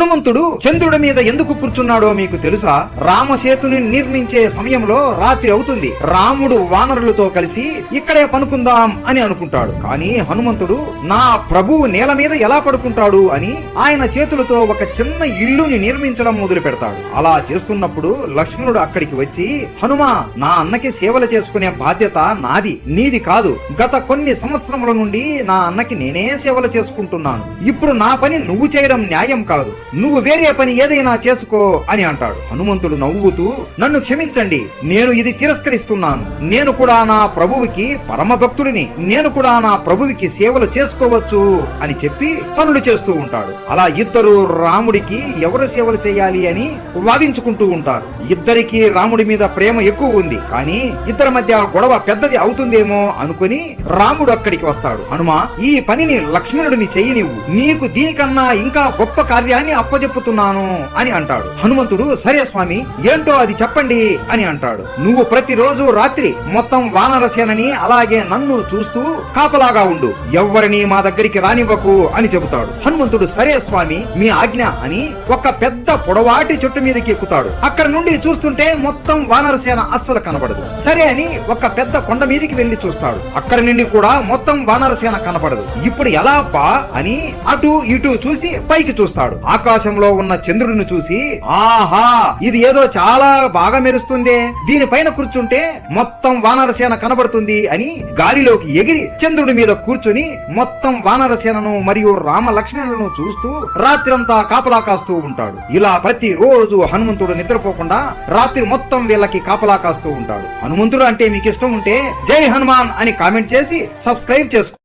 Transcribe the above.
హనుమంతుడు చంద్రుడి మీద ఎందుకు కూర్చున్నాడో మీకు తెలుసా? రామసేతుని నిర్మించే సమయంలో రాత్రి అవుతుంది. రాముడు వానరులతో కలిసి ఇక్కడే పనుకుందాం అని అనుకుంటాడు. కానీ హనుమంతుడు నా ప్రభువు నేల మీద ఎలా పడుకుంటాడు అని ఆయన చేతులతో ఒక చిన్న ఇల్లుని నిర్మించడం మొదలు పెడతాడు. అలా చేస్తున్నప్పుడు లక్ష్మణుడు అక్కడికి వచ్చి, హనుమా, నా అన్నకి సేవలు చేసుకునే బాధ్యత నాది, నీది కాదు. గత కొన్ని సంవత్సరముల నుండి నా అన్నకి నేనే సేవలు చేసుకుంటున్నాను. ఇప్పుడు నా పని నువ్వు చేయడం న్యాయం కాదు. నువ్వు వేరే పని ఏదైనా చేసుకో అని అంటాడు. హనుమంతుడు నవ్వుతూ, నన్ను క్షమించండి, నేను ఇది తిరస్కరిస్తున్నాను. నేను కూడా నా ప్రభువుకి పరమ భక్తుడిని. నేను కూడా నా ప్రభువుకి సేవలు చేసుకోవచ్చు అని చెప్పి పనులు చేస్తూ ఉంటాడు. అలా ఇద్దరు రాముడికి ఎవరు సేవలు చేయాలి అని వాదించుకుంటూ ఉంటారు. ఇద్దరికి రాముడి మీద ప్రేమ ఎక్కువ ఉంది. కానీ ఇద్దరి మధ్య గొడవ పెద్దది అవుతుందేమో అనుకుని రాముడు అక్కడికి వస్తాడు. హనుమా, ఈ పనిని లక్ష్మణుడిని చెయ్యనివ్వు, నీకు దీనికన్నా ఇంకా గొప్ప కార్యాన్ని అప్పజెప్పుతున్నాను అని అంటాడు. హనుమంతుడు, సరే స్వామి, ఏంటో అది చెప్పండి అని అంటాడు. నువ్వు ప్రతిరోజు రాత్రి మొత్తం వానరసేనని అలాగే నన్ను చూస్తూ కాపలాగా ఉండు, ఎవ్వరిని మా దగ్గరికి రానివ్వకు అని చెబుతాడు. హనుమంతుడు, సరే స్వామి, మీ ఆజ్ఞ అని ఒక పెద్ద పొడవాటి చెట్టు మీదకి ఎక్కుతాడు. అక్కడ నుండి చూస్తుంటే మొత్తం వానరసేన అస్సలు కనబడదు. సరే అని ఒక పెద్ద కొండ మీదకి వెళ్లి చూస్తాడు. అక్కడి నుండి కూడా మొత్తం వానరసేన కనపడదు. ఇప్పుడు ఎలా పా అని అటు ఇటు చూసి పైకి చూస్తాడు. ఆకాశంలో ఉన్న చంద్రుడిని చూసి, ఆహా, ఇది ఏదో చాలా బాగా మెరుస్తుంది, దీనిపైన కూర్చుంటే మొత్తం వానరసేన కనబడుతుంది అని గాలిలోకి ఎగిరి చంద్రుడి మీద కూర్చుని మొత్తం వానరసేనను మరియు రామ లక్ష్మణులను చూస్తూ రాత్రంతా కాపలా కాస్తూ ఉంటాడు. ఇలా ప్రతి రోజు హనుమంతుడు నిద్రపోకుండా రాత్రి మొత్తం వీళ్ళకి కాపలా కాస్తూ ఉంటాడు. హనుమంతుడు అంటే మీకు ఇష్టం ఉంటే జై హనుమాన్ అని కామెంట్ చేసి సబ్స్క్రైబ్ చేసుకోండి.